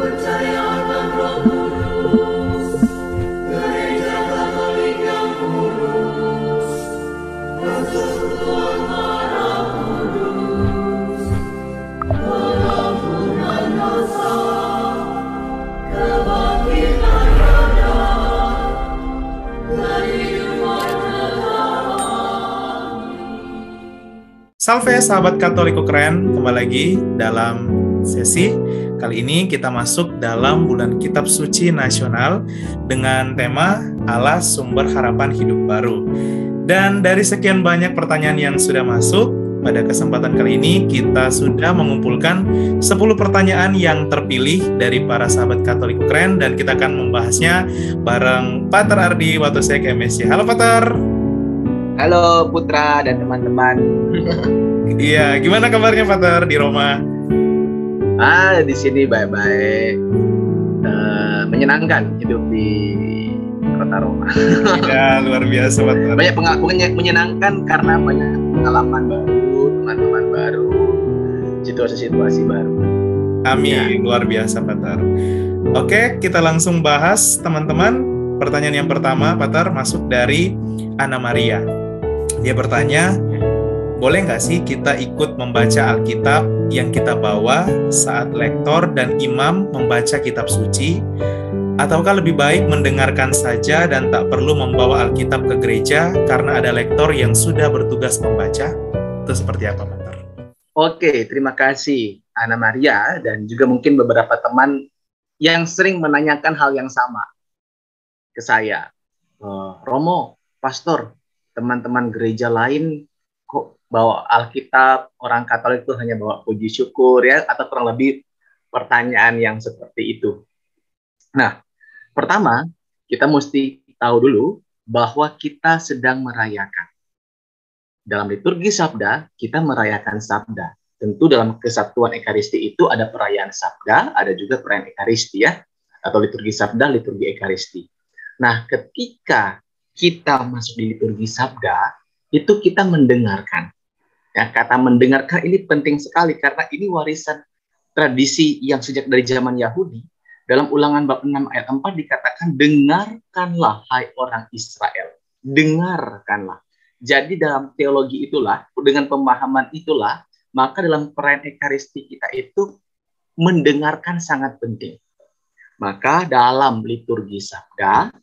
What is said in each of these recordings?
percaya akan Roh Kudus, Gereja Katolik yang kudus, persekutuan darah kudus, pengampunan dosa, kebangkitan badan, dan kehidupan kekal. Salve sahabat Katoliko keren, kembali lagi dalam sesi. Kali ini kita masuk dalam bulan Kitab Suci Nasional dengan tema Allah Sumber Harapan Hidup Baru. Dan dari sekian banyak pertanyaan yang sudah masuk, pada kesempatan kali ini kita sudah mengumpulkan 10 pertanyaan yang terpilih dari para sahabat Katoliko keren, dan kita akan membahasnya bareng Pater Ardi Watosek MSc. Halo Pater. Halo Putra dan teman-teman. Iya, gimana kabarnya Pater di Roma? Di sini baik-baik. Menyenangkan hidup di kota Roma. Ya, luar biasa Pater. Banyak menyenangkan karena banyak pengalaman baru, teman-teman baru, situasi-situasi baru. Amin, Ya. luar biasa Pater. Oke, kita langsung bahas teman-teman. Pertanyaan yang pertama, Pater, masuk dari Ana Maria. Dia bertanya, boleh nggak sih kita ikut membaca Alkitab yang kita bawa saat lektor dan imam membaca kitab suci? Ataukah lebih baik mendengarkan saja dan tak perlu membawa Alkitab ke gereja karena ada lektor yang sudah bertugas membaca? Itu seperti apa, Pater? Oke, terima kasih Ana Maria dan juga mungkin beberapa teman yang sering menanyakan hal yang sama ke saya. Romo, pastor, teman-teman gereja lain kok bawa Alkitab, orang Katolik itu hanya bawa puji syukur ya, atau kurang lebih pertanyaan yang seperti itu. Nah, pertama kita mesti tahu dulu bahwa kita sedang merayakan. Dalam liturgi Sabda, kita merayakan Sabda. Tentu dalam kesatuan Ekaristi itu ada perayaan Sabda, ada juga perayaan Ekaristi ya, atau liturgi Sabda, liturgi Ekaristi. Nah, ketika kita masuk di liturgi Sabda, itu kita mendengarkan. Ya, kata mendengarkan ini penting sekali karena ini warisan tradisi yang sejak dari zaman Yahudi. Dalam Ulangan bab 6 ayat 4 dikatakan, dengarkanlah hai orang Israel. Dengarkanlah. Jadi dalam teologi itulah, dengan pemahaman itulah, maka dalam perayaan Ekaristi kita itu mendengarkan sangat penting. Maka dalam liturgi Sabda,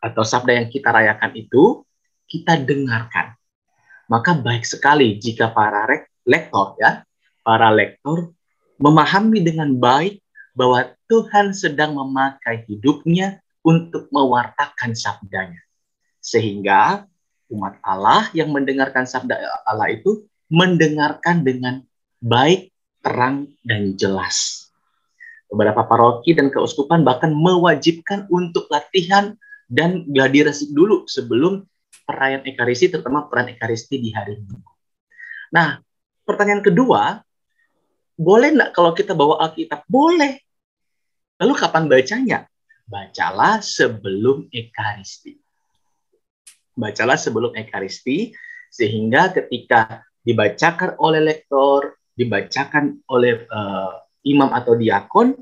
atau Sabda yang kita rayakan itu, kita dengarkan. Maka baik sekali jika para lektor memahami dengan baik bahwa Tuhan sedang memakai hidupnya untuk mewartakan sabdanya. Sehingga umat Allah yang mendengarkan sabda Allah itu mendengarkan dengan baik, terang, dan jelas. Beberapa paroki dan keuskupan bahkan mewajibkan untuk latihan dan gladi resik dulu sebelum perayaan Ekaristi, terutama perayaan Ekaristi di hari Minggu. Nah, pertanyaan kedua, boleh nggak kalau kita bawa Alkitab? Boleh. Lalu kapan bacanya? Bacalah sebelum Ekaristi. Bacalah sebelum Ekaristi, sehingga ketika dibacakan oleh lektor, dibacakan oleh imam atau diakon,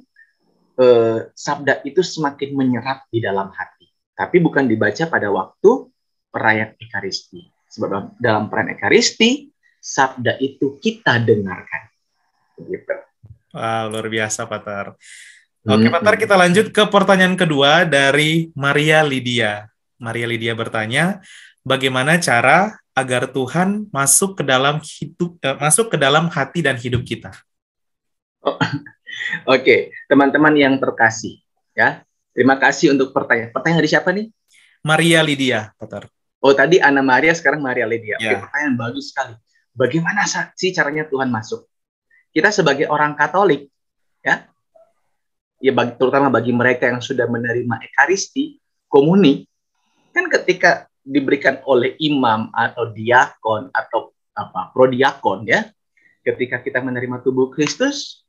sabda itu semakin menyerap di dalam hati. Tapi bukan dibaca pada waktu perayaan Ekaristi. Sebab dalam perayaan Ekaristi, sabda itu kita dengarkan. Begitu. Wah, luar biasa, Pater. Oke, Pater, kita lanjut ke pertanyaan kedua dari Maria Lydia. Maria Lydia bertanya, bagaimana cara agar Tuhan masuk ke dalam hati dan hidup kita? Oke, teman-teman yang terkasih, ya. Terima kasih untuk pertanyaan. Pertanyaan dari siapa nih? Maria Lydia, Pater. Oh, tadi Ana Maria, sekarang Maria Lydia. Ya. Oke, pertanyaan bagus sekali. Bagaimana sih caranya Tuhan masuk? Kita sebagai orang Katolik, ya, terutama bagi mereka yang sudah menerima Ekaristi, komuni, kan ketika diberikan oleh imam atau diakon atau prodiakon, ya, ketika kita menerima tubuh Kristus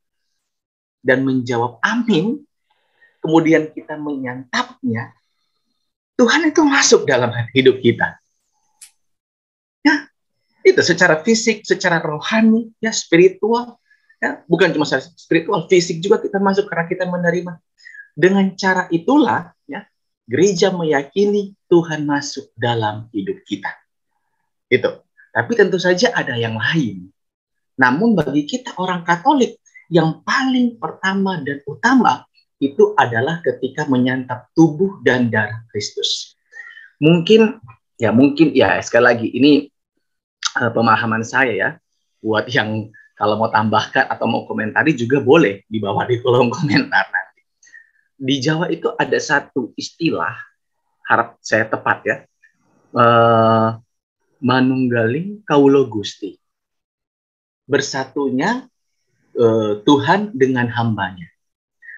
dan menjawab amin, kemudian kita menyantapnya, Tuhan itu masuk dalam hidup kita. Ya, itu secara fisik, secara rohani, ya, spiritual, Ya, bukan cuma secara spiritual, fisik juga kita masuk karena kita menerima. Dengan cara itulah, ya, gereja meyakini Tuhan masuk dalam hidup kita. Itu. Tapi tentu saja ada yang lain. Namun bagi kita orang Katolik, yang paling pertama dan utama itu adalah ketika menyantap tubuh dan darah Kristus. Mungkin ya sekali lagi ini pemahaman saya ya. Buat yang kalau mau tambahkan atau mau komentari juga boleh di bawah di kolom komentar nanti. Di Jawa itu ada satu istilah, harap saya tepat ya, manunggaling kaulo Gusti. Bersatunya Tuhan dengan hambanya.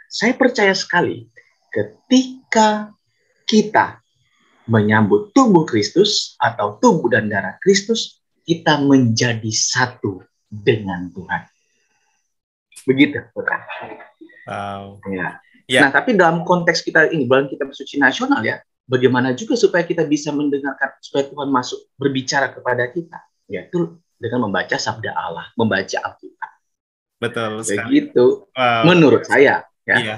Saya percaya sekali ketika kita menyambut tubuh Kristus atau tubuh dan darah Kristus, kita menjadi satu dengan Tuhan. Begitu, Putra. Wow. Ya. Ya. Nah, tapi dalam konteks kita ini, bulan kitab suci nasional ya, bagaimana juga supaya kita bisa mendengarkan, supaya Tuhan masuk berbicara kepada kita, yaitu dengan membaca sabda Allah, membaca Alkitab. Betul sekali. Begitu, Wow. menurut saya. Ya. Iya.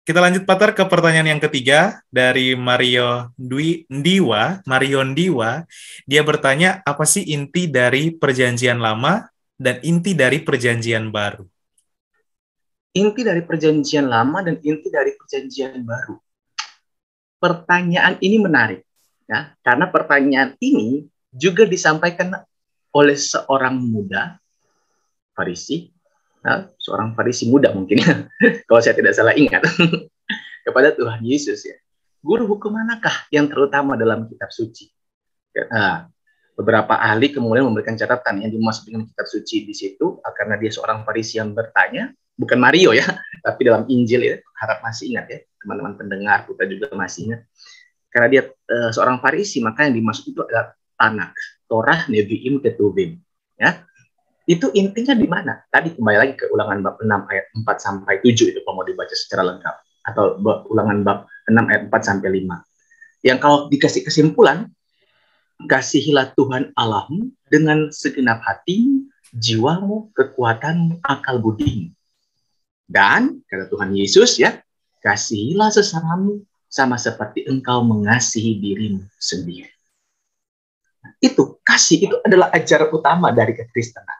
Kita lanjut, Pater, ke pertanyaan yang ketiga dari Mario Ndiwa. Dia bertanya, apa sih inti dari perjanjian lama dan inti dari perjanjian baru? Inti dari perjanjian lama dan inti dari perjanjian baru. Pertanyaan ini menarik, ya, karena pertanyaan ini juga disampaikan oleh seorang muda Farisi, ya, seorang Farisi muda mungkin, kalau saya tidak salah ingat, kepada Tuhan Yesus ya. Guru, hukum manakah yang terutama dalam kitab suci? Nah, beberapa ahli kemudian memberikan catatan yang dimaksud dengan kitab suci di situ, karena dia seorang Farisi yang bertanya, bukan Mario ya, tapi dalam Injil ya, harap masih ingat ya, teman-teman pendengar, kita juga masih ingat. Karena dia seorang Farisi, maka yang dimaksud itu adalah Tanakh, Torah, Nevi'im, Ketuvim. Ya, itu intinya di mana? Tadi kembali lagi ke Ulangan bab 6 ayat 4 sampai 7 itu kalau mau dibaca secara lengkap, atau Ulangan bab 6 ayat 4 sampai 5. Yang kalau dikasih kesimpulan, kasihilah Tuhan Allahmu dengan segenap hati, jiwamu, kekuatanmu, akal budimu. Dan kata Tuhan Yesus ya, kasihilah sesamamu sama seperti engkau mengasihi dirimu sendiri. Itu kasih itu adalah ajaran utama dari kekristenan.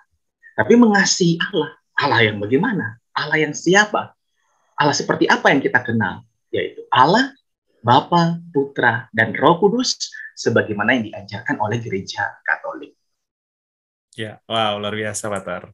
Tapi mengasihi Allah, Allah yang bagaimana? Allah yang siapa? Allah seperti apa yang kita kenal? Yaitu Allah, Bapa, Putra, dan Roh Kudus, sebagaimana yang diajarkan oleh gereja Katolik. Ya, wow, luar biasa, Pater.